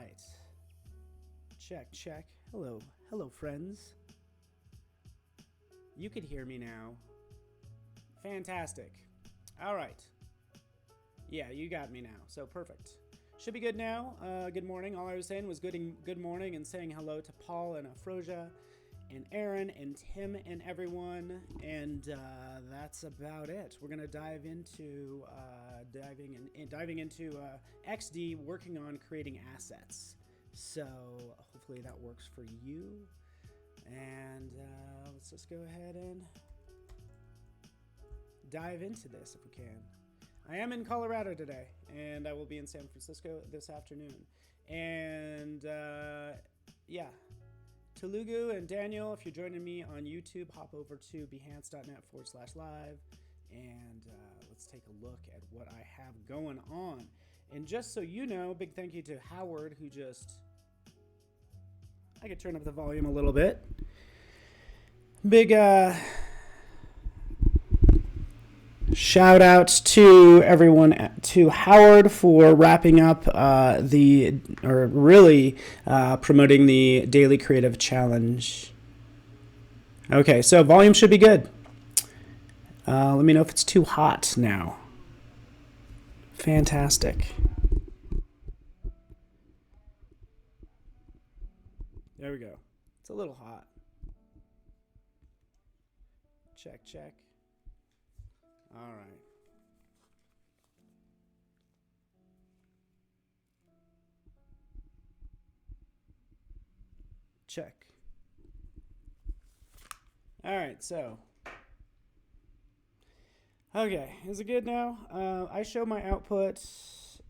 right. Check, check. Hello, hello, friends. You could hear me now. Fantastic. All right. Yeah, you got me now. So perfect. Should be good now. Good morning. All I was saying was good morning and saying hello to Paul and Afrosia and Aaron and Tim and everyone. And that's about it. We're gonna dive into diving into XD, working on creating assets. So hopefully that works for you. And let's just go ahead and dive into this if we can. I am in Colorado today, and I will be in San Francisco this afternoon. And yeah, Telugu and Daniel, if you're joining me on YouTube, hop over to behance.net/live, and let's take a look at what I have going on. And just so you know, big thank you to Howard, who I could turn up the volume a little bit. Big shout out to everyone, to Howard for wrapping up promoting the Daily Creative Challenge. Okay, so volume should be good. Let me know if it's too hot now. Fantastic. There we go. It's a little hot. Check, check. All right. Check. All right, so. Okay, is it good now? I show my output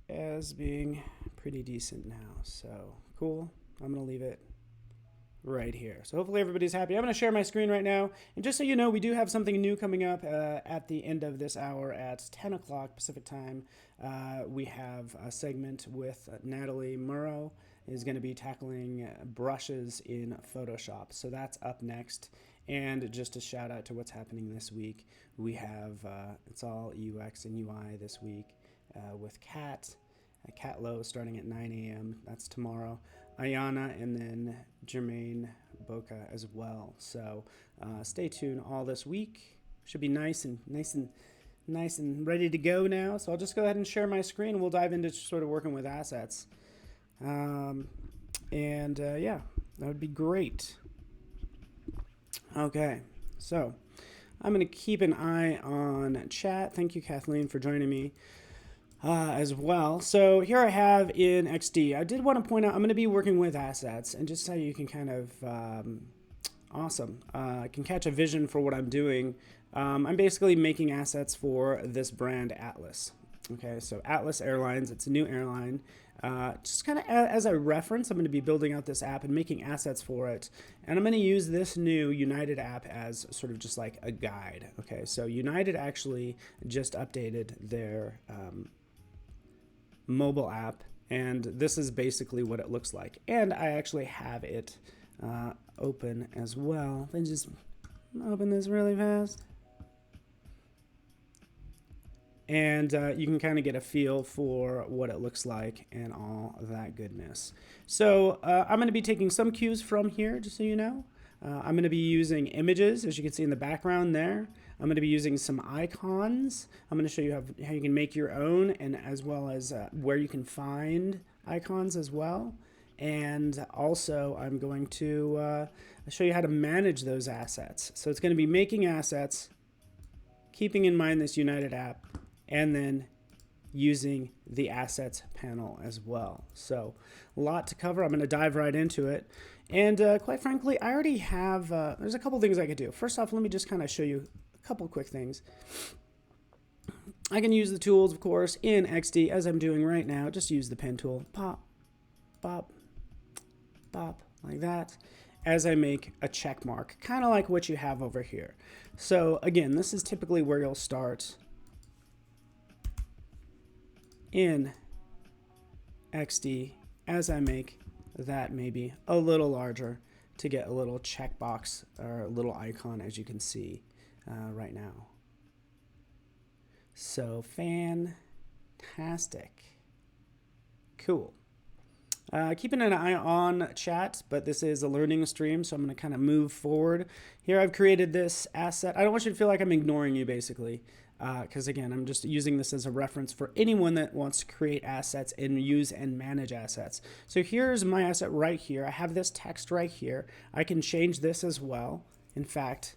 as being pretty decent now, so cool. I'm going to leave it right here. So hopefully everybody's happy. I'm going to share my screen right now. And just so you know, we do have something new coming up at the end of this hour at 10 o'clock Pacific time. We have a segment with Natalie Murrow is going to be tackling brushes in Photoshop. So that's up next. And just a shout out to what's happening this week. We have, it's all UX and UI this week with Kat Lowe starting at 9 a.m. That's tomorrow. Ayana, and then Jermaine Boca as well. So stay tuned all this week. Should be nice and ready to go now. So I'll just go ahead and share my screen, and we'll dive into sort of working with assets. Yeah, that would be great. Okay, so I'm going to keep an eye on chat. Thank you, Kathleen, for joining me. As well. So here I have in XD, I did want to point out, I'm going to be working with assets, and just so you can kind of, can catch a vision for what I'm doing. I'm basically making assets for this brand Atlas. Okay, so Atlas Airlines, it's a new airline. Just kind of as a reference, I'm going to be building out this app and making assets for it. And I'm going to use this new United app as sort of just like a guide. Okay, so United actually just updated their mobile app, and this is basically what it looks like. And I actually have it open as well. Let me just open this really fast. And you can kind of get a feel for what it looks like and all that goodness. So I'm going to be taking some cues from here, just so you know. I'm going to be using images, as you can see in the background there. I'm going to be using some icons. I'm going to show you how you can make your own, and as well as where you can find icons as well. And also I'm going to show you how to manage those assets. So it's going to be making assets, keeping in mind this United app, and then using the assets panel as well. So a lot to cover. I'm going to dive right into it. And quite frankly, I already have, there's a couple things I could do. First off, let me just kind of show you a couple quick things. I can use the tools, of course, in XD as I'm doing right now. Just use the pen tool. Pop, pop, pop, like that, as I make a check mark, kind of like what you have over here. So again, this is typically where you'll start in XD as I make that maybe a little larger to get a little checkbox or a little icon, as you can see right now. So fantastic. Cool. Keeping an eye on chat, but this is a learning stream, so I'm going to kind of move forward. Here I've created this asset. I don't want you to feel like I'm ignoring you, basically, because again, I'm just using this as a reference for anyone that wants to create assets and use and manage assets. So here's my asset right here. I have this text right here. I can change this as well. In fact,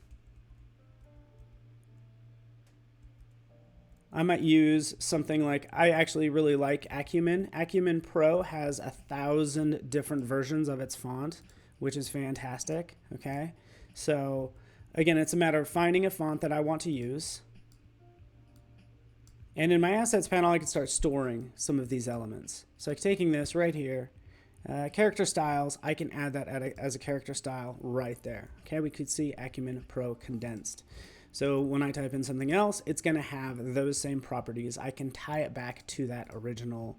I might use something like, I actually really like Acumen. Acumen Pro has 1,000 different versions of its font, which is fantastic, okay? So again, it's a matter of finding a font that I want to use. And in my assets panel, I can start storing some of these elements. So taking this right here, character styles, I can add that as a character style right there. Okay, we could see Acumen Pro condensed. So when I type in something else, it's going to have those same properties. I can tie it back to that original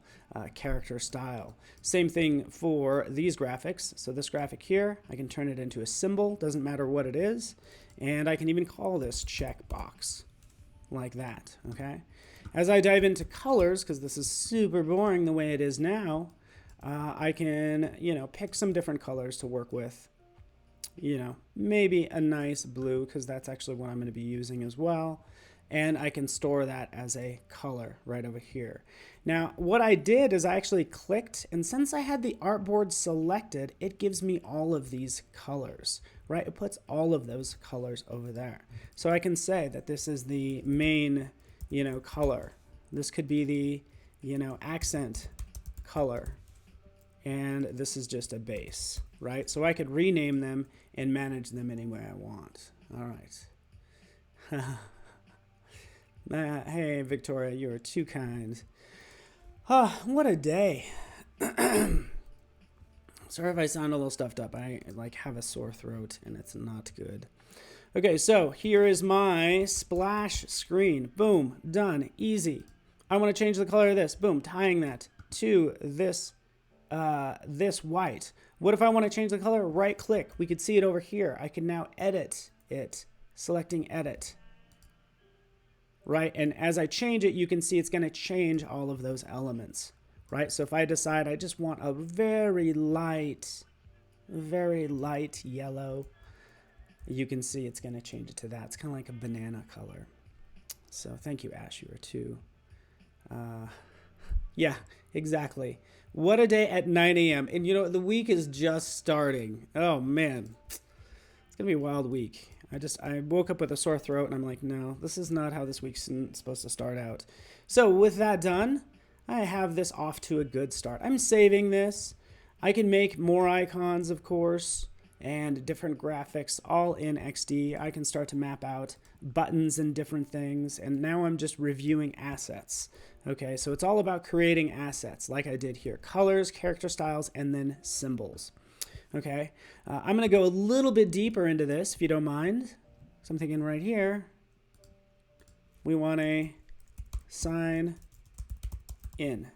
character style. Same thing for these graphics. So this graphic here, I can turn it into a symbol, doesn't matter what it is. And I can even call this checkbox like that, okay? As I dive into colors, because this is super boring the way it is now, I can, pick some different colors to work with. Maybe a nice blue, because that's actually what I'm going to be using as well. And I can store that as a color right over here. Now, what I did is I actually clicked, and since I had the artboard selected, it gives me all of these colors, right? It puts all of those colors over there. So I can say that this is the main, color. This could be the, accent color. And this is just a base, right? So I could rename them and manage them any way I want. All right. Hey, Victoria, you are too kind. Oh, what a day. Sorry if I sound a little stuffed up. I have a sore throat and it's not good. Okay, so here is my splash screen. Boom, done, easy. I want to change the color of this. Boom, tying that to this white. What if I want to change the color? Right click. We could see it over here. I can now edit it, selecting edit. Right, and as I change it, you can see it's going to change all of those elements. Right, so if I decide I just want a very light yellow, you can see it's going to change it to that. It's kind of like a banana color. So thank you, Ash. You are too. Yeah, exactly. What a day at 9 a.m. And the week is just starting. Oh man, it's gonna be a wild week. I woke up with a sore throat and I'm like, no, this is not how this week's supposed to start out. So with that done, I have this off to a good start. I'm saving this. I can make more icons, of course, and different graphics all in XD. I can start to map out buttons and different things. And now I'm just reviewing assets. Okay, so it's all about creating assets like I did here. Colors, character styles, and then symbols. Okay, I'm going to go a little bit deeper into this if you don't mind. So I'm thinking right here, we want a sign in.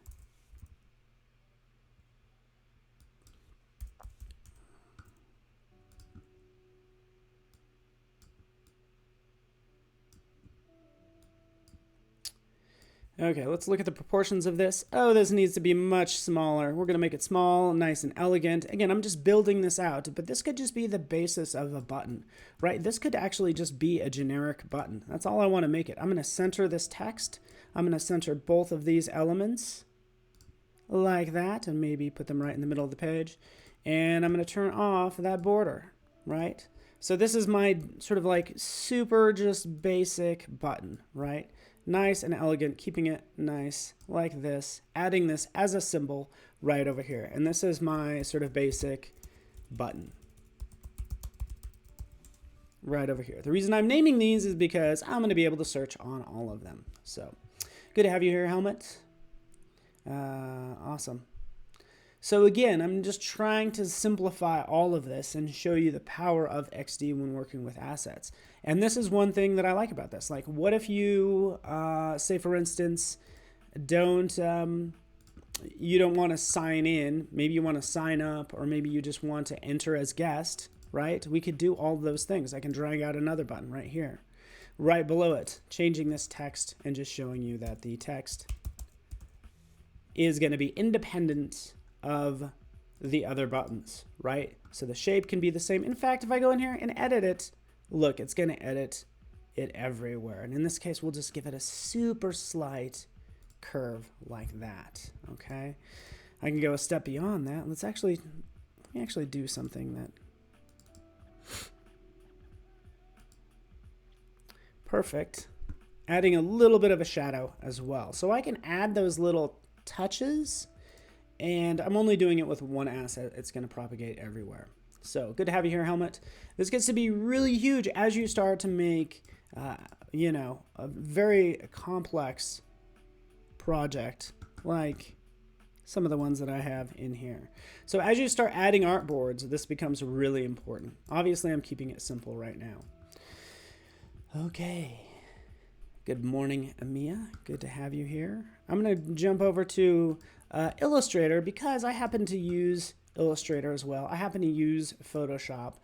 Okay, let's look at the proportions of this. Oh, this needs to be much smaller. We're going to make it small, nice and elegant. Again, I'm just building this out, but this could just be the basis of a button, right? This could actually just be a generic button. That's all I want to make it. I'm going to center this text. I'm going to center both of these elements like that, and maybe put them right in the middle of the page. And I'm going to turn off that border, right? So this is my sort of like super just basic button, right? Nice and elegant, keeping it nice like this, adding this as a symbol right over here. And this is my sort of basic button right over here. The reason I'm naming these is because I'm going to be able to search on all of them. So good to have you here, Helmet. Awesome. So again, I'm just trying to simplify all of this and show you the power of XD when working with assets. And this is one thing that I like about this. Like, what if you, say for instance, you don't want to sign in, maybe you want to sign up, or maybe you just want to enter as guest, right? We could do all those things. I can drag out another button right here, right below it, changing this text and just showing you that the text is going to be independent of the other buttons, right? So the shape can be the same. In fact, if I go in here and edit it, look, it's going to edit it everywhere. And in this case, we'll just give it a super slight curve like that, okay? I can go a step beyond that. Let me actually do something that... Perfect. Adding a little bit of a shadow as well. So I can add those little touches, and I'm only doing it with one asset. It's going to propagate everywhere. So good to have you here, Helmet. This gets to be really huge as you start to make, you know, a very complex project like some of the ones that I have in here. So as you start adding artboards, this becomes really important. Obviously, I'm keeping it simple right now. Okay. Good morning, Amia. Good to have you here. I'm going to jump over to Illustrator because I happen to use Illustrator as well. I happen to use Photoshop.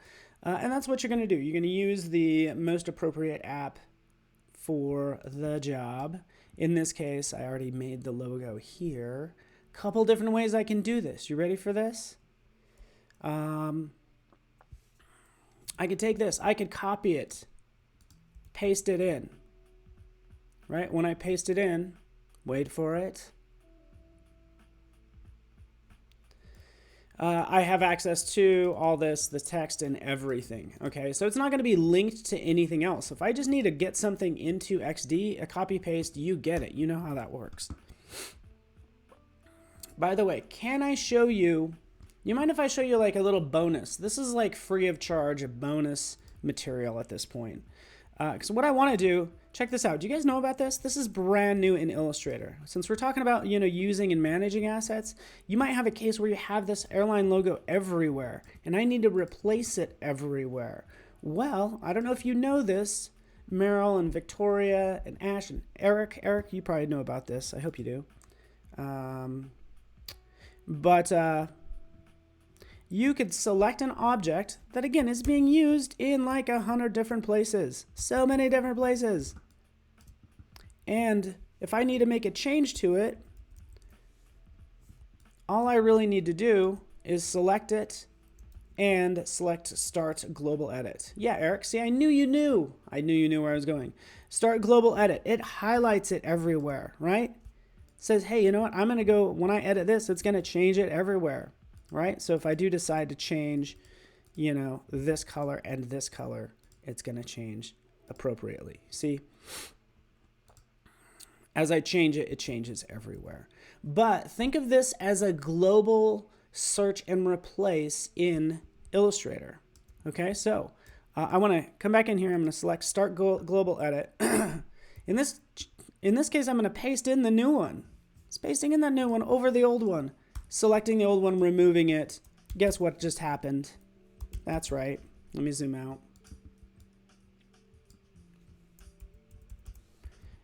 And that's what you're going to do. You're going to use the most appropriate app for the job. In this case, I already made the logo here. Couple different ways I can do this. You ready for this? I could take this. I could copy it, paste it in. Right? When I paste it in, wait for it. I have access to all this, the text and everything. Okay, so it's not going to be linked to anything else. If I just need to get something into XD, a copy paste, you get it. You know how that works. By the way, can I show you, you mind if I show you like a little bonus? This is like free of charge, a bonus material at this point. Because what I want to do, check this out. Do you guys know about this? This is brand new in Illustrator. Since we're talking about, you know, using and managing assets, you might have a case where you have this airline logo everywhere, and I need to replace it everywhere. Well, I don't know if you know this, Meryl and Victoria and Ash and Eric. Eric, you probably know about this. I hope you do. You could select an object that, again, is being used in like 100 different places. So many different places. And if I need to make a change to it, all I really need to do is select it and select Start Global Edit. Yeah, Eric, see, I knew you knew. I knew you knew where I was going. Start Global Edit. It highlights it everywhere, right? It says, hey, you know what? I'm going to go, when I edit this, it's going to change it everywhere. Right? So if I do decide to change, you know, this color and this color, it's going to change appropriately. See? As I change it, it changes everywhere. But think of this as a global search and replace in Illustrator. Okay, so I want to come back in here. I'm going to select Start Global Edit. In this case, I'm going to paste in the new one. It's pasting in that new one over the old one. Selecting the old one, removing it. Guess what just happened? That's right. Let me zoom out.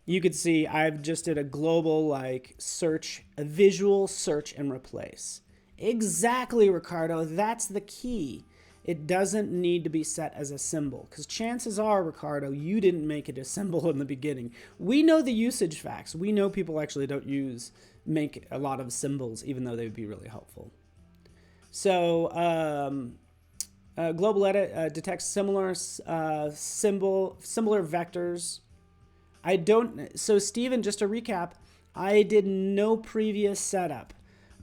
You could see I've just did a global like search, a visual search and replace. Exactly, Ricardo. That's the key. It doesn't need to be set as a symbol because chances are, Ricardo, you didn't make it a symbol in the beginning. We know the usage facts. We know people actually don't make a lot of symbols, even though they would be really helpful. So Global Edit detects similar vectors. So Steven, just to recap, I did no previous setup.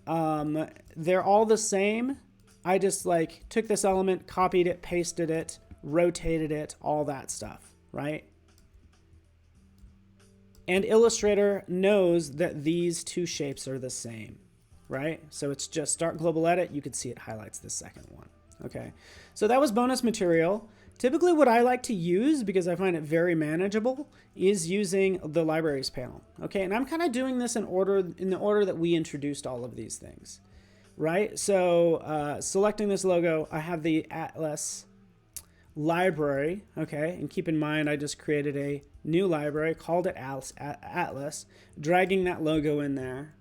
They're all the same. I just like took this element, copied it, pasted it, rotated it, all that stuff, right? And Illustrator knows that these two shapes are the same, right? So it's just Start Global Edit. You can see it highlights the second one. Okay, so that was bonus material. Typically what I like to use, because I find it very manageable, is using the libraries panel. Okay, and I'm kind of doing this in the order that we introduced all of these things, right? So selecting this logo, I have the Atlas library, okay, and keep in mind I just created a new library, called it Atlas, dragging that logo in there,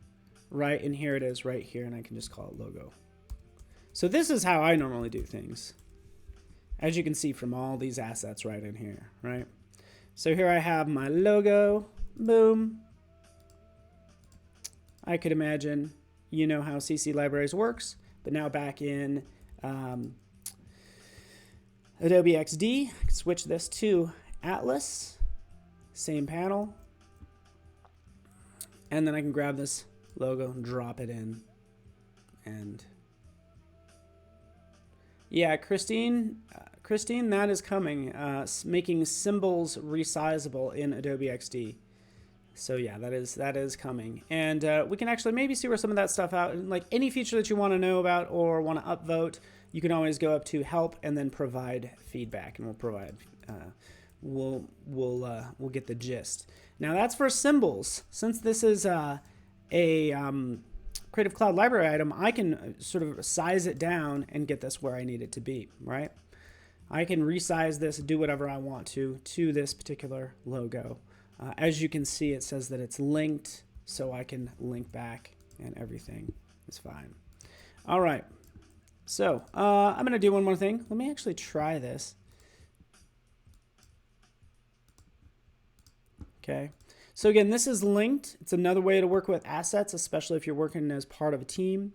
right, and here it is right here, and I can just call it logo. So this is how I normally do things, as you can see from all these assets right in here, right? So here I have my logo, boom. I could imagine you know how CC Libraries works. but now back in Adobe XD, I can switch this to Atlas, same panel, and then I can grab this logo and drop it in. And yeah, Christine, that is coming, making symbols resizable in Adobe XD. So yeah, that is coming. And we can actually maybe see where some of that stuff out, like any feature that you want to know about or want to upvote, you can always go up to help and then provide feedback, and we'll provide, we'll get the gist. Now that's for symbols. Since this is a Creative Cloud Library item, I can sort of size it down and get this where I need it to be, right? I can resize this, do whatever I want to this particular logo. As you can see, it says that it's linked, so I can link back and everything is fine. All right, so I'm gonna do one more thing. Let me actually try this. Okay, so again, this is linked. It's another way to work with assets, especially if you're working as part of a team.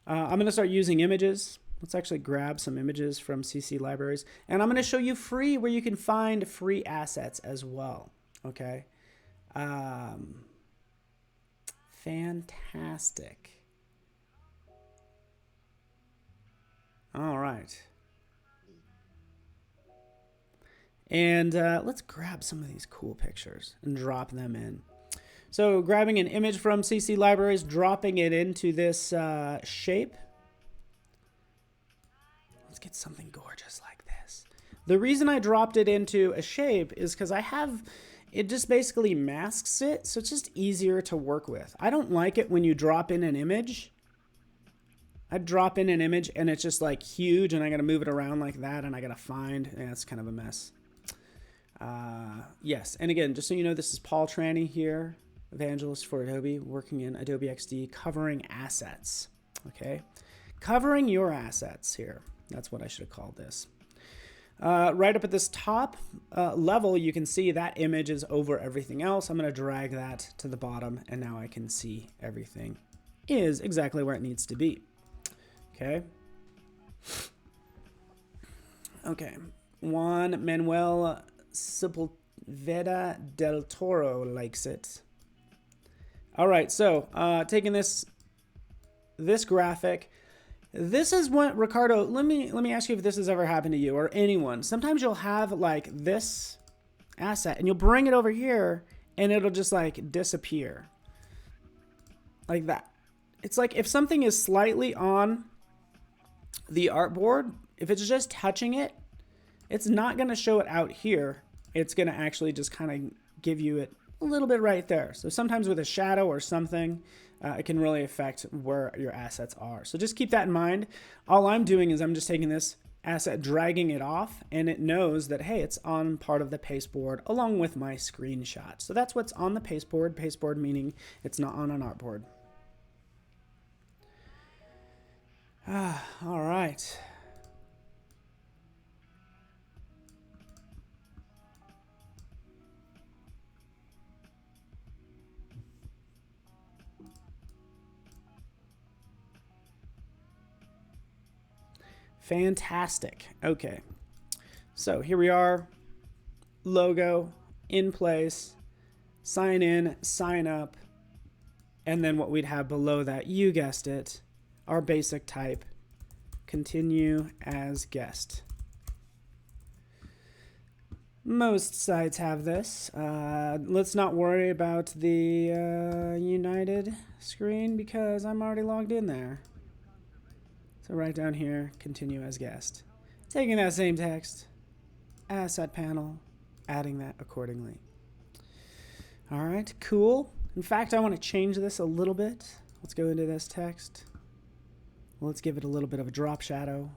I'm gonna start using images. Let's actually grab some images from CC libraries, and I'm gonna show you free where you can find free assets as well. Okay. Fantastic. All right. And let's grab some of these cool pictures and drop them in. So grabbing an image from CC libraries, dropping it into this shape. Let's get something gorgeous like this. The reason I dropped it into a shape is because it just basically masks it, so it's just easier to work with. I don't like it when you drop in an image. I drop in an image and it's just like huge and I gotta move it around like that and I gotta find, yeah, it's kind of a mess. Yes, and again, just so you know, this is Paul Trani here, Evangelist for Adobe, working in Adobe XD, covering assets, okay? Covering your assets here. That's what I should have called this. Right up at this top level, you can see that image is over everything else. I'm going to drag that to the bottom, and now I can see everything is exactly where it needs to be. Okay. Okay. Juan Manuel Sepulveda del Toro likes it. All right. So taking this graphic. This is what, Ricardo, let me ask you if this has ever happened to you or anyone. Sometimes you'll have like this asset and you'll bring it over here and it'll just like disappear. Like that. It's like if something is slightly on the artboard, if it's just touching it, it's not going to show it out here. It's going to actually just kind of give you it a little bit right there. So sometimes with a shadow or something, it can really affect where your assets are. So just keep that in mind. All I'm doing is I'm just taking this asset, dragging it off, and it knows that, hey, it's on part of the pasteboard along with my screenshot. So that's what's on the pasteboard meaning it's not on an artboard. All right. Fantastic. Okay. So here we are. Logo in place. Sign in, sign up. And then what we'd have below that, you guessed it, our basic type. Continue as guest. Most sites have this. Let's not worry about the United screen because I'm already logged in there. So right down here, continue as guest. Taking that same text, asset panel, adding that accordingly. All right, cool. In fact, I want to change this a little bit. Let's go into this text. Let's give it a little bit of a drop shadow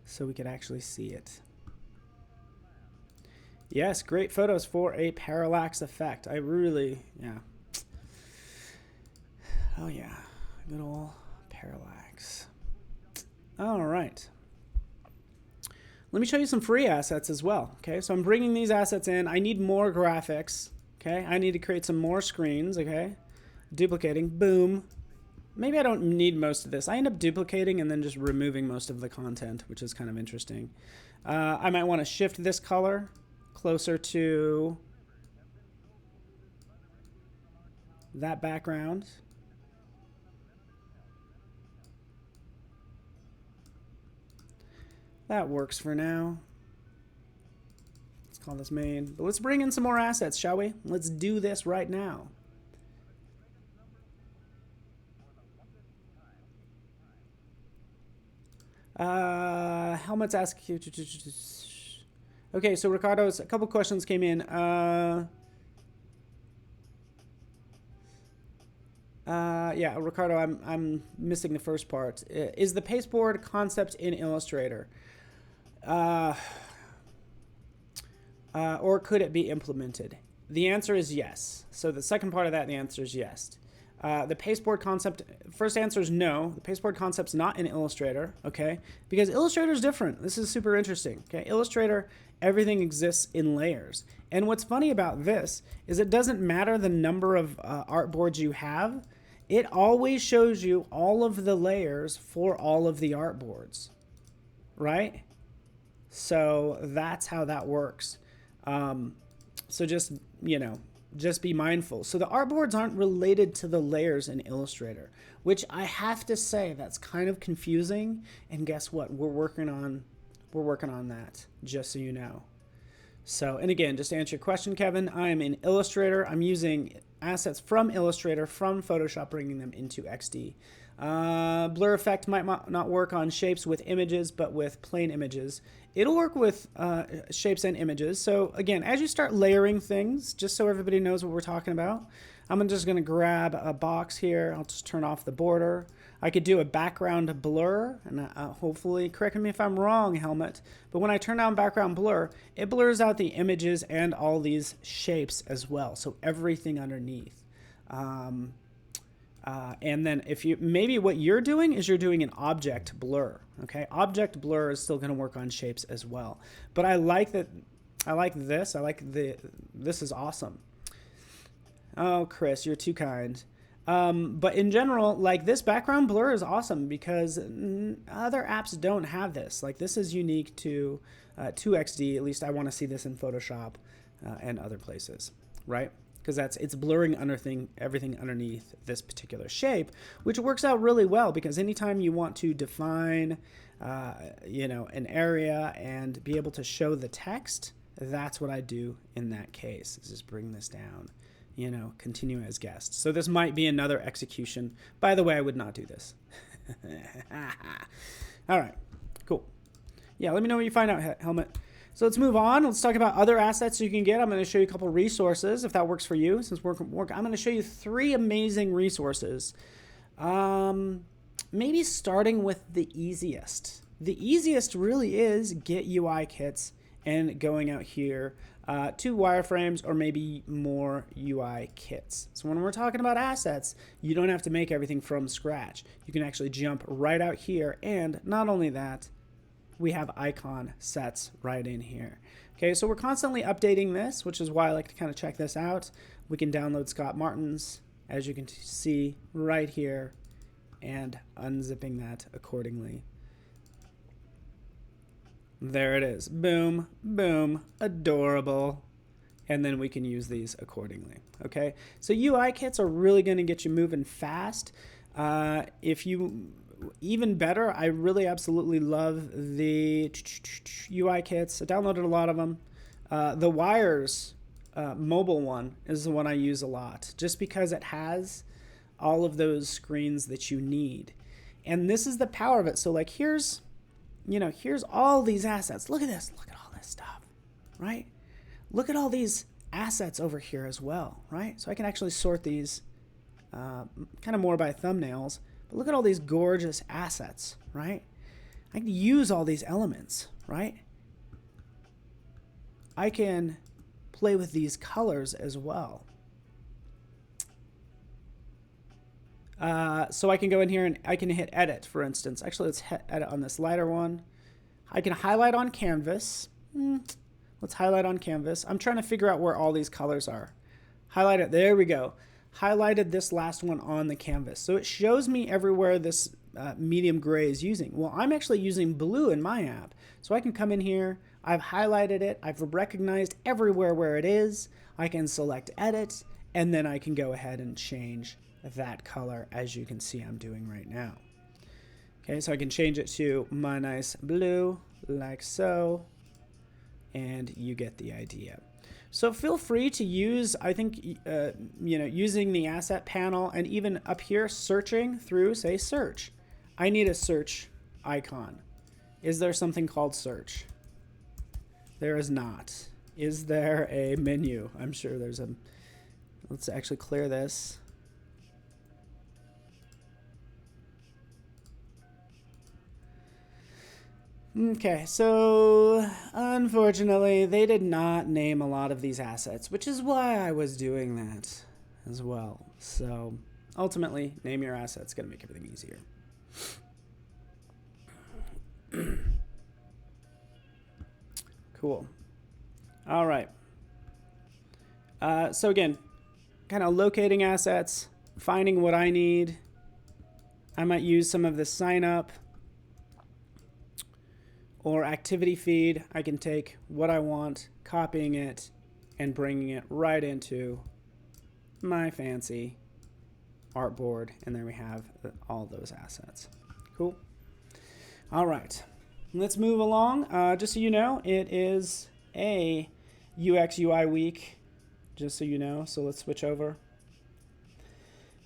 so we could actually see it. Yes, great photos for a parallax effect. I really, yeah. Oh yeah, good old parallax. All right. Let me show you some free assets as well. Okay, so I'm bringing these assets in. I need more graphics. Okay, I need to create some more screens. Okay, duplicating. Boom. maybe I don't need most of this. I end up duplicating and then just removing most of the content, which is kind of interesting. I might want to shift this color closer to that background. That works for now. Let's call this main. But let's bring in some more assets, shall we? Let's do this right now. Helmets ask you. Okay, so Ricardo's a couple questions came in. Yeah, Ricardo, I'm missing the first part. Is the pasteboard concept in Illustrator? Or could it be implemented? The answer is yes. So the second part of that, the answer is yes. The pasteboard concept, first answer is no. The pasteboard concept's not in Illustrator, okay? Because Illustrator is different. This is super interesting, okay? Illustrator, everything exists in layers. And what's funny about this is it doesn't matter the number of artboards you have. It always shows you all of the layers for all of the artboards, right? So that's how that works. So just, you know, just be mindful. So the artboards aren't related to the layers in Illustrator, which I have to say that's kind of confusing. And guess what? We're working on that, just so you know. So, and again, just to answer your question, Kevin, I am in Illustrator. I'm using assets from Illustrator, from Photoshop, bringing them into XD. Blur effect might not work on shapes with images, but with plain images. It'll work with shapes and images. So again, as you start layering things, just so everybody knows what we're talking about, I'm just going to grab a box here. I'll just turn off the border. I could do a background blur, and hopefully, correct me if I'm wrong, Helmet, but when I turn on background blur, it blurs out the images and all these shapes as well, so everything underneath. And then if you, maybe what you're doing is you're doing an object blur, okay? Object blur is still going to work on shapes as well. But I like that, I like this, this is awesome. Oh, Chris, you're too kind. But in general, like this background blur is awesome because other apps don't have this. Like this is unique to XD. At least I want to see this in Photoshop and other places, right? Because it's blurring everything underneath this particular shape, which works out really well because anytime you want to define, you know, an area and be able to show the text, that's what I do in that case. Is just bring this down. You know, continue as guest. So this might be another execution. By the way, I would not do this. All right, cool. Yeah, let me know what you find out, Helmet. So let's move on. Let's talk about other assets you can get. I'm going to show you a couple resources if that works for you. Since I'm going to show you 3 amazing resources. Maybe starting with the easiest. The easiest really is Get UI Kits and going out here to wireframes or maybe more UI kits. So when we're talking about assets, you don't have to make everything from scratch. You can actually jump right out here, and not only that, we have icon sets right in here. Okay, so we're constantly updating this, which is why I like to kind of check this out. We can download Scott Martin's, as you can see right here, and unzipping that accordingly. There it is. Boom, boom, adorable. And then we can use these accordingly. Okay, so UI kits are really going to get you moving fast. If you, even better, I really absolutely love the UI kits. I downloaded a lot of them. The Wires mobile one is the one I use a lot, just because it has all of those screens that you need. And this is the power of it. So like here's, you know, here's all these assets. Look at this. Look at all this stuff, right? Look at all these assets over here as well, right? So I can actually sort these kind of more by thumbnails. But look at all these gorgeous assets, right? I can use all these elements, right? I can play with these colors as well. So I can go in here and I can hit edit, for instance. Actually, let's hit edit on this lighter one. I can highlight on canvas. Let's highlight on canvas. I'm trying to figure out where all these colors are. Highlight it. There we go. highlighted this last one on the canvas. So it shows me everywhere this medium gray is using. Well, I'm actually using blue in my app. So I can come in here, I've highlighted it, I've recognized everywhere where it is, I can select edit, and then I can go ahead and change that color, as you can see I'm doing right now. Okay, so I can change it to my nice blue, like so, and you get the idea. So feel free to use, I think, using the asset panel, and even up here, searching through, say, search. I need a search icon. Is there something called search? There is not. Is there a menu? I'm sure there's a... Let's actually clear this. Okay, so unfortunately, they did not name a lot of these assets, which is why I was doing that as well. So ultimately, name your assets, going to make everything easier. Cool. All right. So again, kind of locating assets, finding what I need. I might use some of the sign up or activity feed. I can take what I want, copying it, and bringing it right into my fancy artboard. And there we have all those assets. Cool. All right. Let's move along. Just so you know, it is a UX UI week, just so you know. So let's switch over.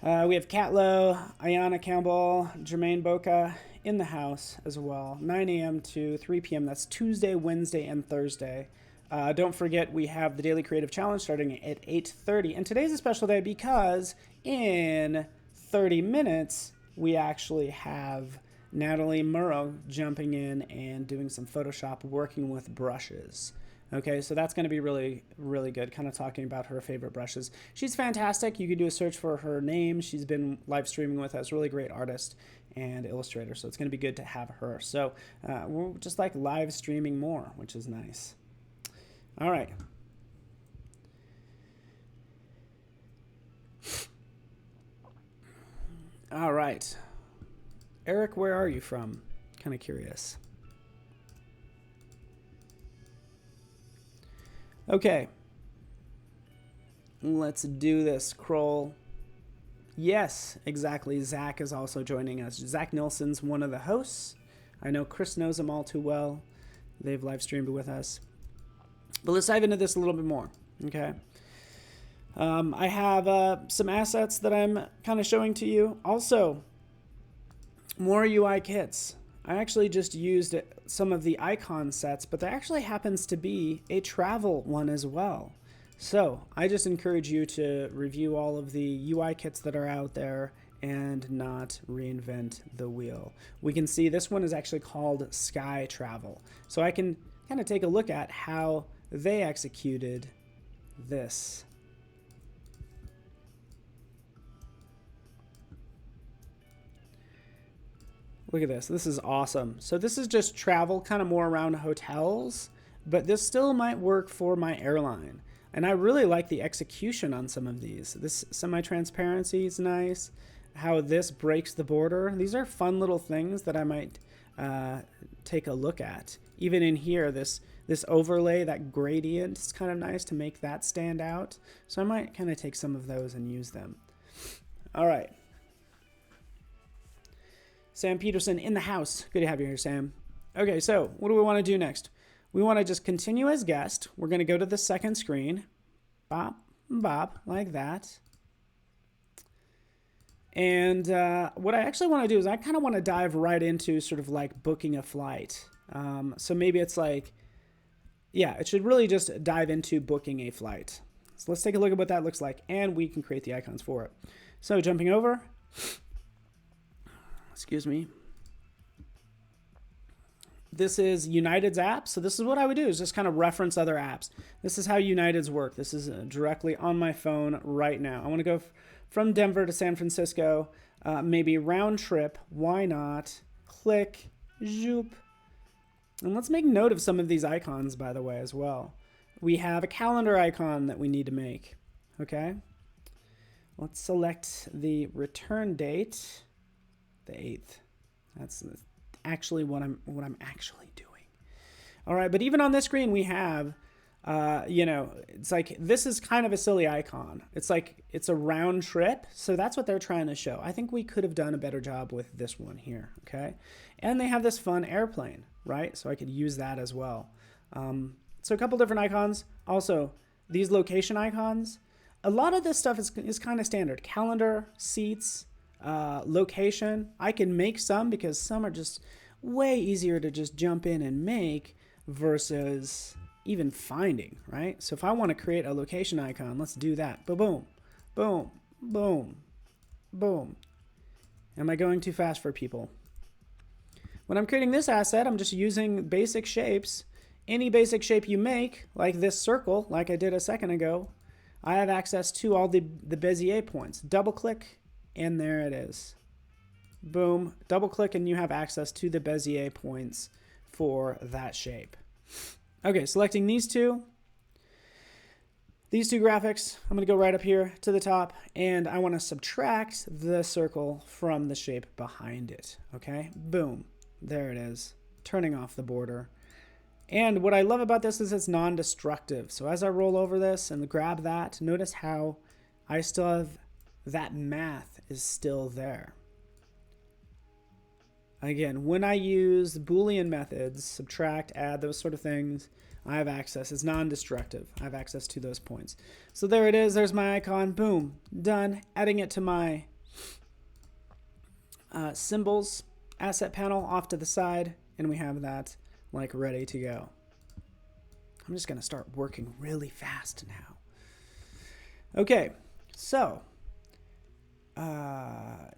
We have Kat Lowe, Ayana Campbell, Jermaine Boca in the house as well. 9 a.m. to 3 p.m. That's Tuesday, Wednesday, and Thursday. Don't forget, we have the Daily Creative Challenge starting at 8:30. And today's a special day because in 30 minutes, we actually have Natalie Murrow jumping in and doing some Photoshop, working with brushes. Okay, so that's going to be really, really good, kind of talking about her favorite brushes. She's fantastic. You can do a search for her name. She's been live streaming with us, really great artist and illustrator, so it's going to be good to have her. So we're just like live streaming more, which is nice. All right. All right. Eric, where are you from? Kind of curious. Okay. Let's do this. Scroll. Yes, exactly. Zach is also joining us. Zach Nilsson's one of the hosts. I know Chris knows him all too well. They've live streamed with us. But let's dive into this a little bit more. Okay. I have some assets that I'm kind of showing to you. Also, more UI kits. I actually just used some of the icon sets, but there actually happens to be a travel one as well. So I just encourage you to review all of the UI kits that are out there and not reinvent the wheel. We can see this one is actually called Sky Travel. So I can kind of take a look at how they executed this. Look at this. This is awesome. So this is just travel, kind of more around hotels, but this still might work for my airline. And I really like the execution on some of these. This semi-transparency is nice. How this breaks the border. These are fun little things that I might take a look at. Even in here, this overlay, that gradient, is kind of nice to make that stand out. So I might kind of take some of those and use them. All right. Sam Peterson in the house. Good to have you here, Sam. Okay, so what do we want to do next? We want to just continue as guest. We're going to go to the second screen. Bop, bop, like that. And what I actually want to do is I kind of want to dive right into sort of like booking a flight. So maybe it's like, yeah, it should really just dive into booking a flight. So let's take a look at what that looks like, and we can create the icons for it. So jumping over. Excuse me. This is United's app. So this is what I would do, is just kind of reference other apps. This is how United's work. This is directly on my phone right now. I want to go from Denver to San Francisco, maybe round trip. Why not? Click, zoop. And let's make note of some of these icons, by the way, as well. We have a calendar icon that we need to make. Okay. Let's select the return date, the 8th. That's actually what I'm actually doing. All right, but even on this screen we have, it's like this is kind of a silly icon. It's like it's a round trip, so that's what they're trying to show. I think we could have done a better job with this one here, okay? And they have this fun airplane, right? So I could use that as well. So a couple different icons. Also, these location icons. A lot of this stuff is kind of standard. Calendar, seats, location. I can make some because some are just way easier to just jump in and make versus even finding, right? So if I want to create a location icon, let's do that. Boom, boom, boom, boom. Am I going too fast for people? When I'm creating this asset, I'm just using basic shapes. Any basic shape you make, like this circle, like I did a second ago, I have access to all the Bezier points. Double click, and there it is. Boom, double click, and you have access to the Bezier points for that shape. Okay, selecting these two graphics, I'm gonna go right up here to the top, and I wanna subtract the circle from the shape behind it, okay? Boom, there it is, turning off the border. And what I love about this is it's non-destructive. So as I roll over this and grab that, notice how I still have that math is still there. Again, when I use Boolean methods, subtract, add, those sort of things, I have access. It's non-destructive. I have access to those points. So there it is. There's my icon. Boom. Done. Adding it to my symbols asset panel off to the side, and we have that like ready to go. I'm just going to start working really fast now. Okay, so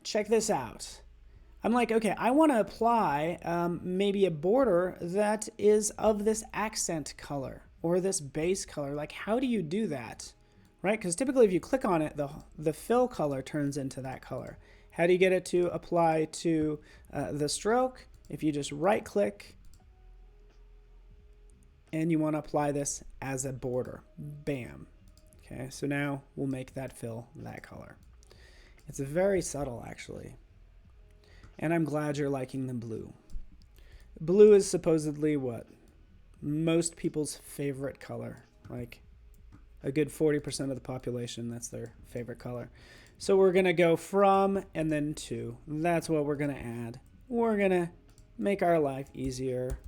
check this out. I'm like, okay, I want to apply maybe a border that is of this accent color or this base color. Like, how do you do that, right? Because typically if you click on it, the fill color turns into that color. How do you get it to apply to the stroke? If you just right click and you want to apply this as a border, bam. Okay, so now we'll make that fill that color. It's very subtle actually. And I'm glad you're liking the blue. Blue is supposedly what? Most people's favorite color. Like a good 40% of the population, that's their favorite color. So we're going to go from and then to. That's what we're going to add. We're going to make our life easier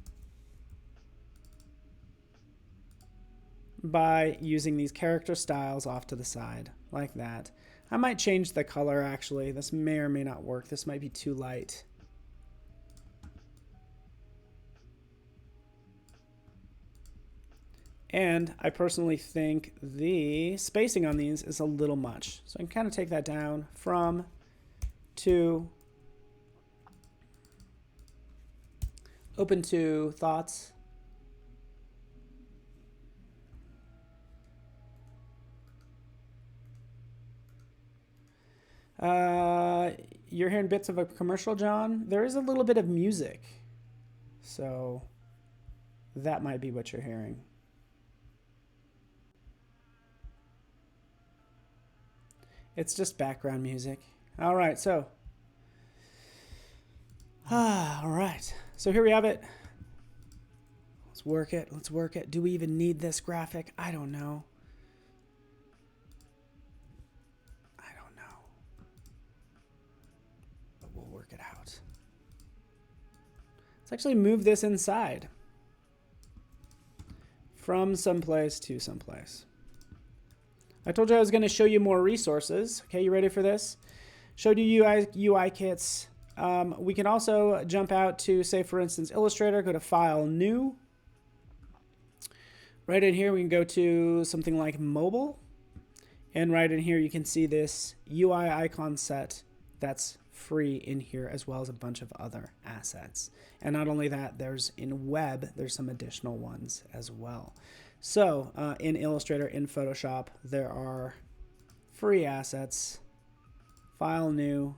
by using these character styles off to the side like that. I might change the color actually. This may or may not work. This might be too light. And I personally think the spacing on these is a little much. So I can kind of take that down from to open to thoughts. You're hearing bits of a commercial, John. There is a little bit of music. So that might be what you're hearing. It's just background music. All right, so. All right. So here we have it. Let's work it. Let's work it. Do we even need this graphic? I don't know. Work it out. Let's actually move this inside from someplace to someplace. I told you I was going to show you more resources. Okay, you ready for this? Showed you UI kits. We can also jump out to, say, for instance, Illustrator, go to File, New. Right in here, we can go to something like Mobile. And right in here, you can see this UI icon set that's free in here, as well as a bunch of other assets. And not only that, there's in web, there's some additional ones as well. So in Illustrator, in Photoshop, there are free assets, File, New.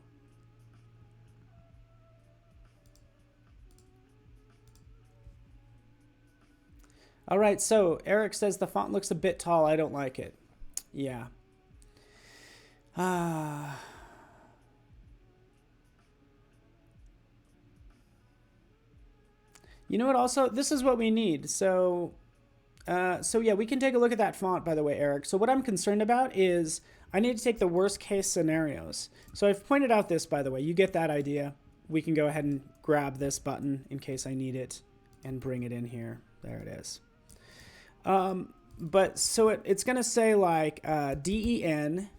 All right, so Eric says the font looks a bit tall. I don't like it. Yeah. Ah. You know what? Also, this is what we need. So yeah, we can take a look at that font, by the way, Eric. So what I'm concerned about is I need to take the worst case scenarios. So I've pointed out this, by the way. You get that idea. We can go ahead and grab this button in case I need it and bring it in here. There it is. But so it's going to say like DEN.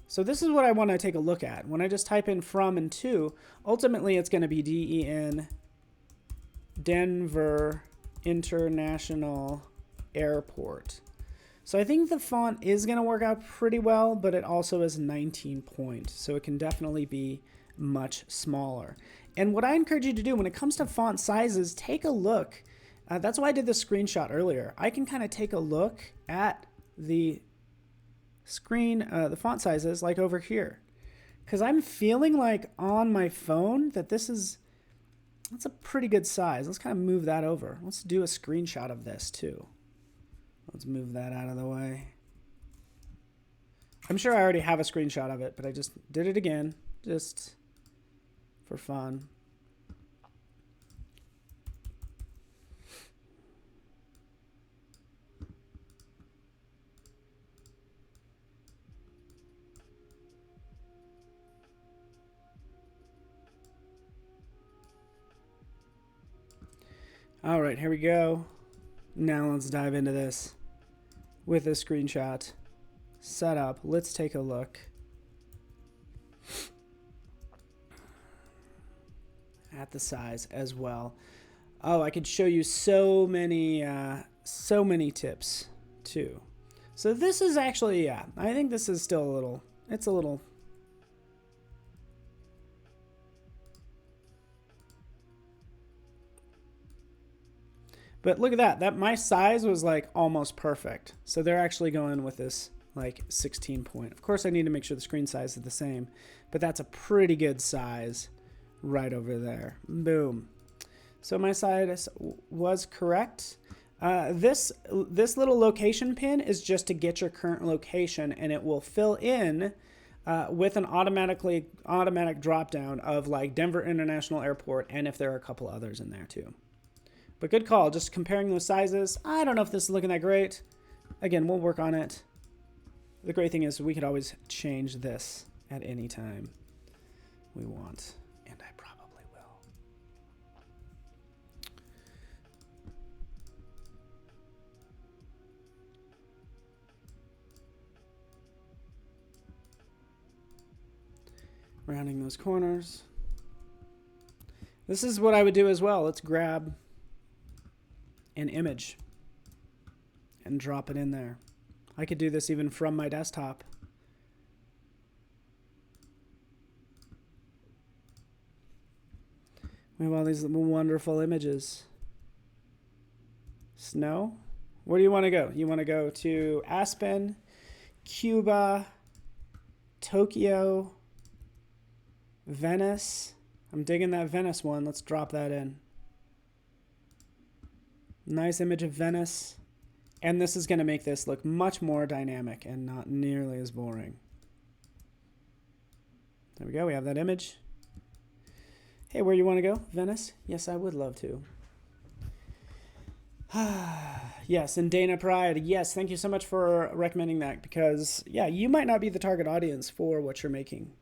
So this is what I want to take a look at. When I just type in from and to, ultimately it's going to be DEN Denver International Airport. So I think the font is going to work out pretty well, but it also is 19 point. So it can definitely be much smaller. And what I encourage you to do when it comes to font sizes, take a look. That's why I did the screenshot earlier. I can kind of take a look at the screen, the font sizes like over here. Because I'm feeling like on my phone that that's a pretty good size. Let's kind of move that over. Let's do a screenshot of this too. Let's move that out of the way. I'm sure I already have a screenshot of it, but I just did it again, just for fun. All right, here we go. Now let's dive into this with a screenshot set up. Let's take a look at the size as well. Oh, I could show you so many tips too. So this is actually, yeah, I think this is still a little, it's a little. But look at that my size was like almost perfect. So they're actually going with this like 16 point. Of course I need to make sure the screen size is the same, but that's a pretty good size right over there. Boom. So my size was correct. This little location pin is just to get your current location, and it will fill in with an automatic drop down of like Denver International Airport, and if there are a couple others in there too. But good call, just comparing those sizes. I don't know if this is looking that great. Again, we'll work on it. The great thing is we could always change this at any time we want, and I probably will. Rounding those corners. This is what I would do as well. Let's grab an image and drop it in there. I could do this even from my desktop. We have all these wonderful images. Snow? Where do you want to go? You want to go to Aspen, Cuba, Tokyo, Venice. I'm digging that Venice one. Let's drop that in. Nice image of Venice. And this is going to make this look much more dynamic and not nearly as boring. There we go. We have that image. Hey, where you want to go? Venice? Yes, I would love to. Yes, and Dana Pride. Yes, thank you so much for recommending that because, yeah, you might not be the target audience for what you're making.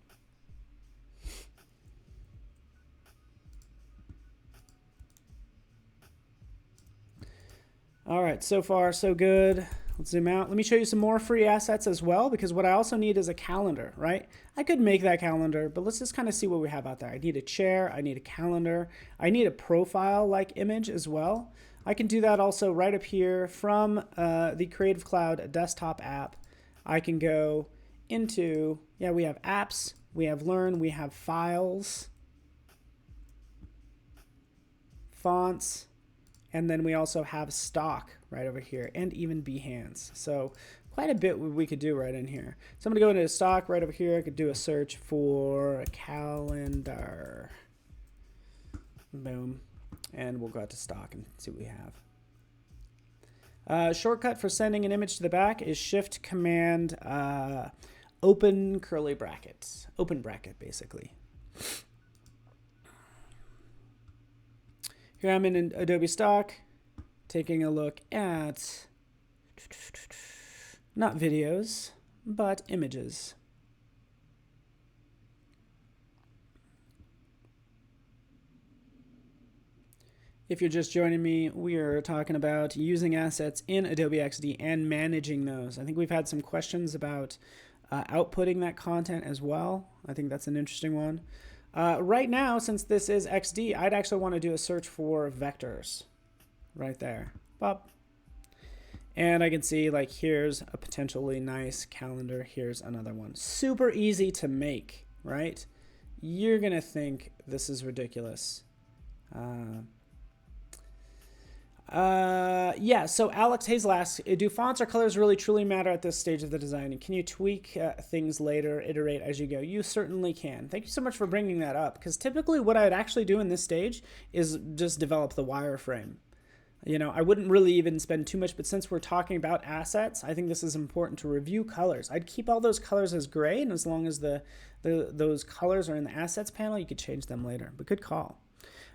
All right, so far so good. Let's zoom out. Let me show you some more free assets as well, because what I also need is a calendar, right? I could make that calendar, but let's just kind of see what we have out there. I need a chair, I need a calendar, I need a profile-like image as well. I can do that also right up here from the Creative Cloud desktop app. I can go into, yeah, we have apps, we have Learn, we have files, fonts, and then we also have stock right over here and even Behance. So quite a bit we could do right in here. So I'm going to go into stock right over here. I could do a search for calendar. Boom. And we'll go out to stock and see what we have. Shortcut for sending an image to the back is Shift Command open curly brackets, open bracket basically. Here I'm in Adobe Stock, taking a look at not videos, but images. If you're just joining me, we are talking about using assets in Adobe XD and managing those. I think we've had some questions about outputting that content as well. I think that's an interesting one. Right now, since this is XD, I'd actually want to do a search for vectors right there. Pop. And I can see like here's a potentially nice calendar. Here's another one. Super easy to make, right? You're going to think this is ridiculous. Yeah, so Alex Hazel asks, do fonts or colors really truly matter at this stage of the design? And can you tweak things later, iterate as you go? You certainly can. Thank you so much for bringing that up, because typically what I would actually do in this stage is just develop the wireframe. You know, I wouldn't really even spend too much, but since we're talking about assets, I think this is important to review colors. I'd keep all those colors as gray, and as long as those colors are in the assets panel, you could change them later. But good call.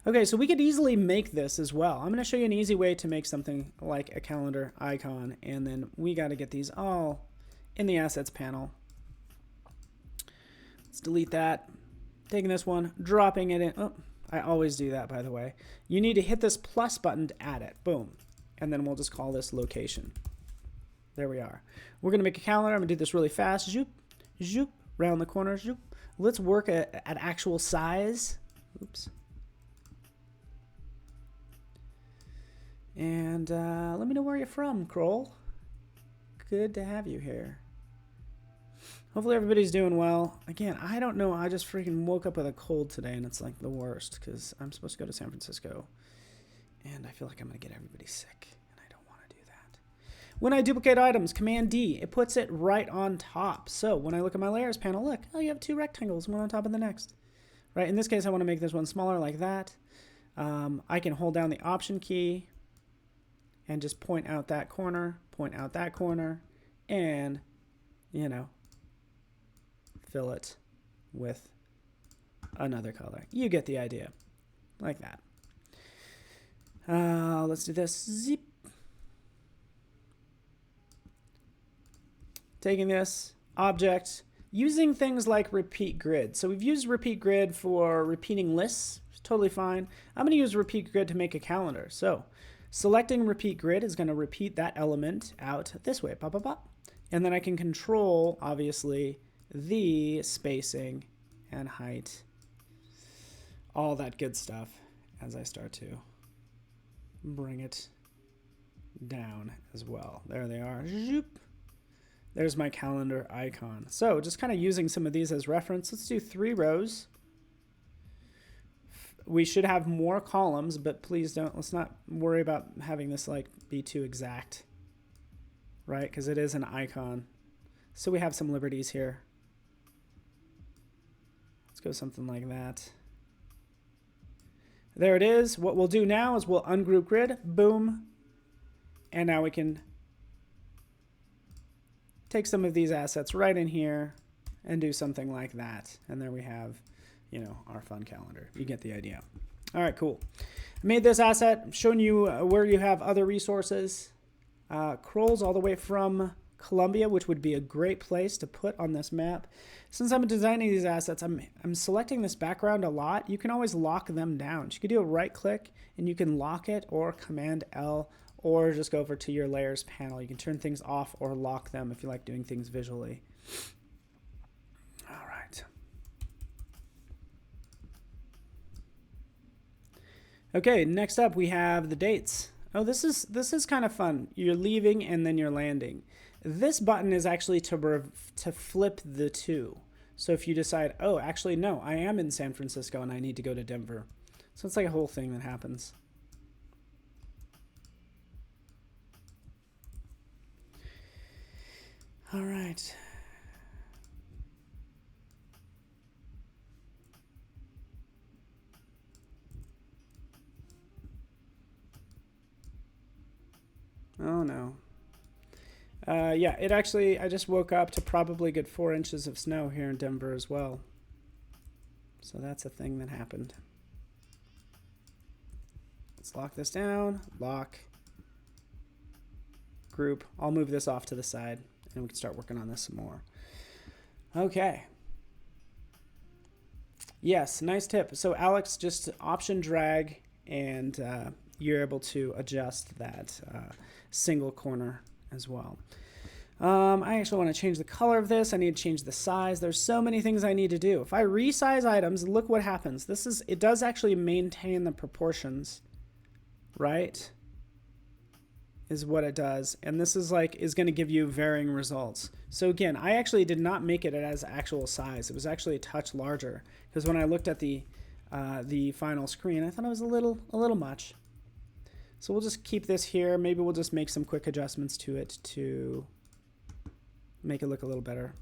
Okay, so we could easily make this as well. I'm going to show you an easy way to make something like a calendar icon, and then we got to get these all in the assets panel. Let's delete that. Taking this one, dropping it in. Oh, I always do that, by the way. You need to hit this plus button to add it. Boom. And then we'll just call this location. There we are. We're going to make a calendar. I'm going to do this really fast. Zoop, zoop, round the corner. Zoop. Let's work at actual size. Oops. And let me know where you're from, Kroll. Good to have you here. Hopefully everybody's doing well. Again, I don't know. I just freaking woke up with a cold today, and it's like the worst because I'm supposed to go to San Francisco. And I feel like I'm going to get everybody sick, and I don't want to do that. When I duplicate items, Command D, it puts it right on top. So when I look at my layers panel, look, oh, you have two rectangles, one on top of the next. Right? In this case, I want to make this one smaller like that. I can hold down the Option key and just point out that corner, and, you know, fill it with another color. You get the idea. Like that. Let's do this. Zip. Taking this object, using things like repeat grid. So we've used repeat grid for repeating lists. It's totally fine. I'm going to use repeat grid to make a calendar. So selecting repeat grid is going to repeat that element out this way. Pop, pop, pop. And then I can control, obviously, the spacing and height, all that good stuff as I start to bring it down as well. There they are. Zoop. There's my calendar icon. So just kind of using some of these as reference. Let's do 3 rows. We should have more columns, but please let's not worry about having this like be too exact, right? Because it is an icon. So we have some liberties here. Let's go something like that. There it is. What we'll do now is we'll ungroup grid, boom. And now we can take some of these assets right in here and do something like that. And there we have, you know, our fun calendar. You get the idea. All right, cool. I made this asset, showing you where you have other resources. Kroll's all the way from Colombia, which would be a great place to put on this map. Since I'm designing these assets, I'm selecting this background a lot. You can always lock them down. So you can do a right click and you can lock it, or Command L, or just go over to your layers panel. You can turn things off or lock them if you like doing things visually. All right. Okay, next up we have the dates. Oh, this is kind of fun. You're leaving and then you're landing. This button is actually to flip the two. So if you decide, oh, actually, no, I am in San Francisco and I need to go to Denver. So it's like a whole thing that happens. All right. Oh, no. Yeah, it actually, I just woke up to probably a good 4 inches of snow here in Denver as well. So that's a thing that happened. Let's lock this down, lock, group. I'll move this off to the side and we can start working on this some more. Okay. Yes, nice tip. So Alex, just option drag and you're able to adjust that single corner as well. I actually want to change the color of this. I need to change the size. There's so many things I need to do. If I resize items, look what happens. It does actually maintain the proportions, right? Is what it does. And this is going to give you varying results. So again, I actually did not make it as actual size. It was actually a touch larger because when I looked at the final screen, I thought it was a little much. So we'll just keep this here. Maybe we'll just make some quick adjustments to it to make it look a little better.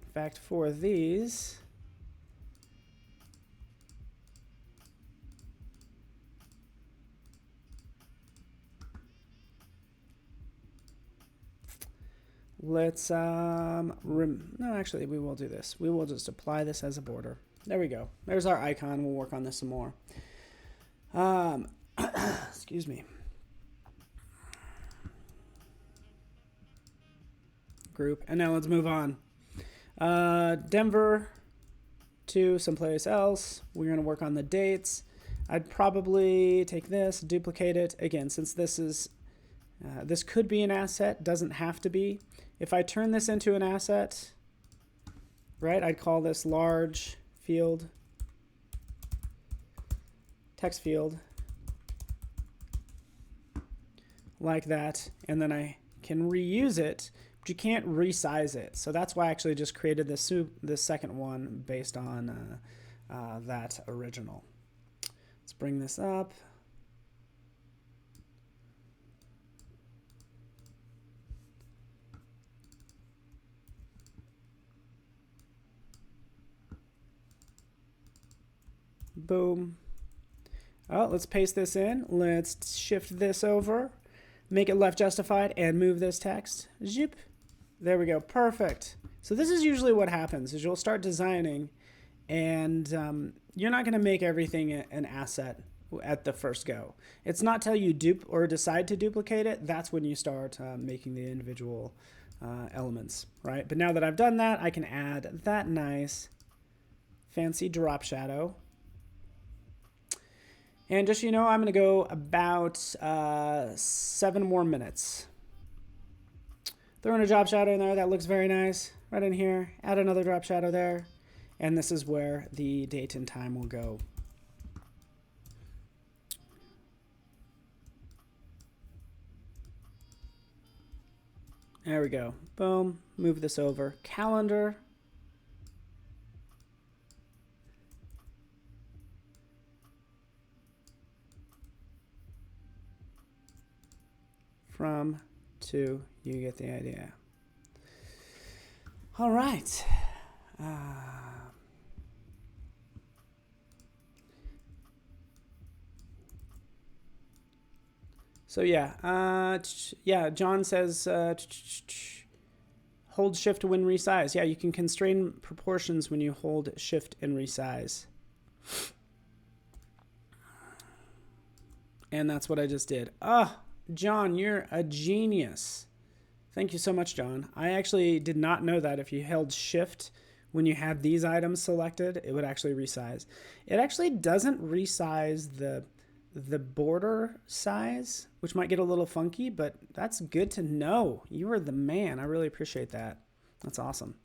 In fact, for these, let's, no, actually, we will do this. We will just apply this as a border. There we go. There's our icon. We'll work on this some more. Excuse me. Group. And now let's move on. Denver to someplace else. We're going to work on the dates. I'd probably take this, duplicate it. Again, since this is, this could be an asset, doesn't have to be. If I turn this into an asset, right, I'd call this large field, text field, like that, and then I can reuse it, but you can't resize it. So that's why I actually just created this second one based on that original. Let's bring this up. Boom. Oh, let's paste this in. Let's shift this over, make it left justified, and move this text. Zip. There we go. Perfect. So this is usually what happens is you'll start designing and you're not going to make everything an asset at the first go. It's not till you decide to duplicate it, that's when you start making the individual elements, right? But now that I've done that, I can add that nice fancy drop shadow. And just so you know, I'm going to go about 7 more minutes. Throw in a drop shadow in there. That looks very nice. Right in here. Add another drop shadow there. And this is where the date and time will go. There we go. Boom. Move this over. Calendar. From to, you get the idea. All right. So yeah, John says hold shift when resize. Yeah, you can constrain proportions when you hold shift and resize. And that's what I just did. John, you're a genius. Thank you so much, John. I actually did not know that if you held shift when you had these items selected, it would actually resize. It actually doesn't resize the border size, which might get a little funky, but that's good to know. You are the man. I really appreciate that. That's awesome.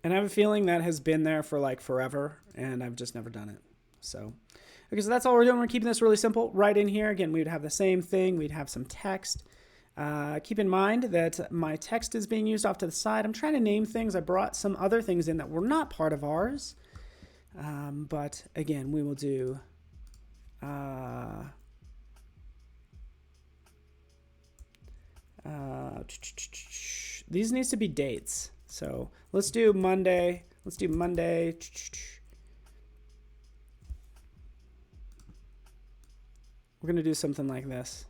And I have a feeling that has been there for like forever, and I've just never done it. So, okay, so that's all we're doing. We're keeping this really simple. Right in here, again, we'd have the same thing. We'd have some text. Keep in mind that my text is being used off to the side. I'm trying to name things. I brought some other things in that were not part of ours. But again, we will do These needs to be dates. So let's do Monday. Let's do Monday. We're going to do something like this.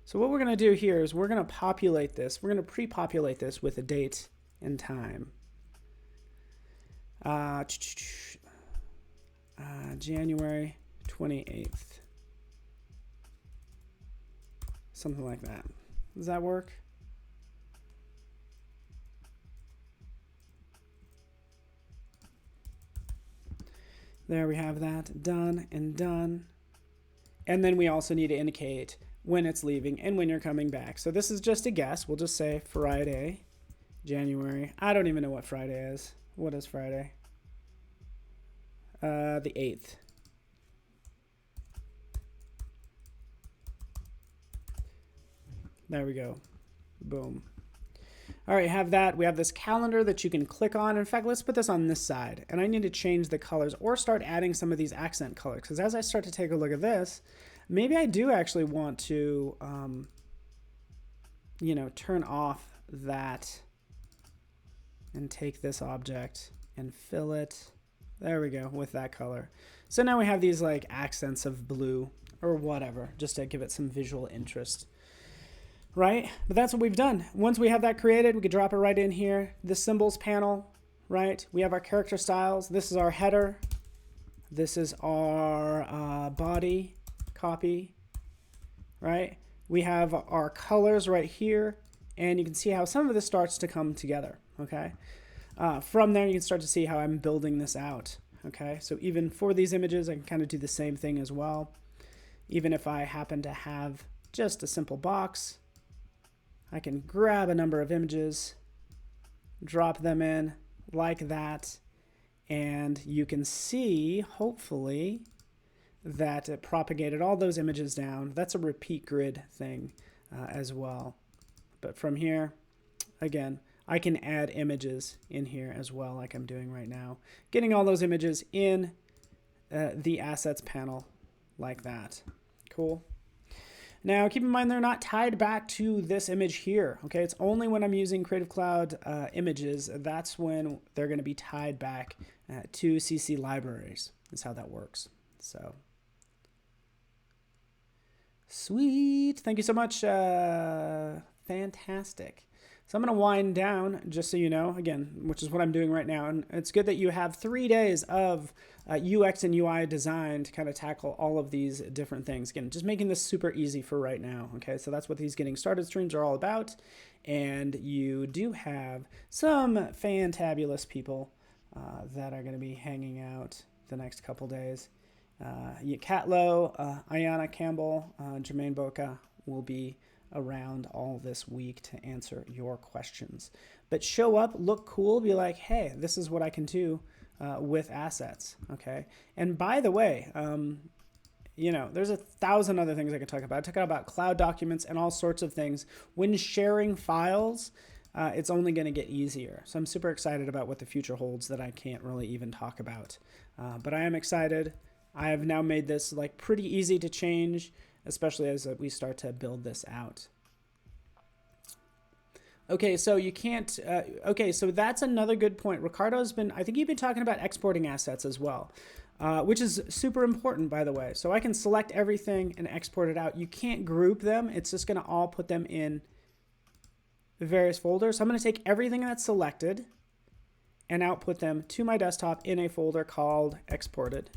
So what we're going to do here is we're going to populate this. We're going to pre-populate this with a date and time. January 28th. Something like that. Does that work? There we have that. Done and done. And then we also need to indicate when it's leaving and when you're coming back. So this is just a guess. We'll just say Friday, January. I don't even know what Friday is. What is Friday? The 8th. There we go. Boom. All right, have that. We have this calendar that you can click on. In fact, let's put this on this side. And I need to change the colors or start adding some of these accent colors. Because as I start to take a look at this, maybe I do actually want to, you know, turn off that and take this object and fill it. There we go, with that color. So now we have these like accents of blue or whatever, just to give it some visual interest. Right? But that's what we've done. Once we have that created, we could drop it right in here. The symbols panel, right? We have our character styles. This is our header. This is our body copy, right? We have our colors right here, and you can see how some of this starts to come together, okay? From there, you can start to see how I'm building this out, okay? So even for these images, I can kind of do the same thing as well. Even if I happen to have just a simple box, I can grab a number of images, drop them in like that, and you can see, hopefully, that it propagated all those images down. That's a repeat grid thing as well. But from here, again, I can add images in here as well, like I'm doing right now. Getting all those images in the assets panel like that. Cool. Now, keep in mind they're not tied back to this image here, okay? It's only when I'm using Creative Cloud images, that's when they're gonna be tied back to CC libraries. That's how that works, so. Sweet, thank you so much, fantastic. So I'm gonna wind down, just so you know, again, which is what I'm doing right now. And it's good that you have 3 days of UX and UI design to kind of tackle all of these different things. Again, just making this super easy for right now, okay? So that's what these getting started streams are all about. And you do have some fantabulous people that are gonna be hanging out the next couple days. Kat Lowe, Ayana Campbell, Jermaine Boca will be around all this week to answer your questions. But show up, look cool, be like, hey, this is what I can do with assets, okay? And by the way, you know, there's 1,000 other things I could talk about. I talk about cloud documents and all sorts of things. When sharing files, it's only going to get easier. So I'm super excited about what the future holds that I can't really even talk about. But I am excited. I have now made this like pretty easy to change, especially as we start to build this out. Okay, so you can't, okay, so that's another good point. Ricardo's been, I think you've been talking about exporting assets as well, which is super important, by the way. So I can select everything and export it out. You can't group them. It's just gonna all put them in various folders. So I'm gonna take everything that's selected and output them to my desktop in a folder called exported.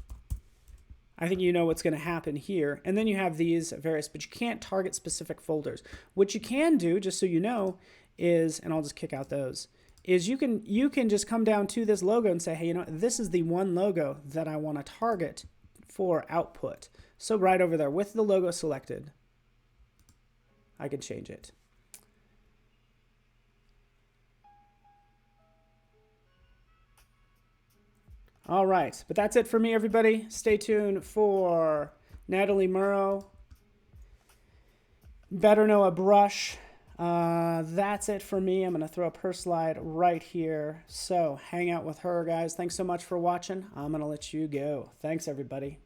I think you know what's going to happen here. And then you have these various, but you can't target specific folders. What you can do, just so you know, is, and I'll just kick out those, is you can just come down to this logo and say, hey, you know, this is the one logo that I want to target for output. So right over there with the logo selected, I can change it. All right, but that's it for me, everybody. Stay tuned for Natalie Murrow. Better know a brush. That's it for me. I'm going to throw up her slide right here. So hang out with her, guys. Thanks so much for watching. I'm going to let you go. Thanks, everybody.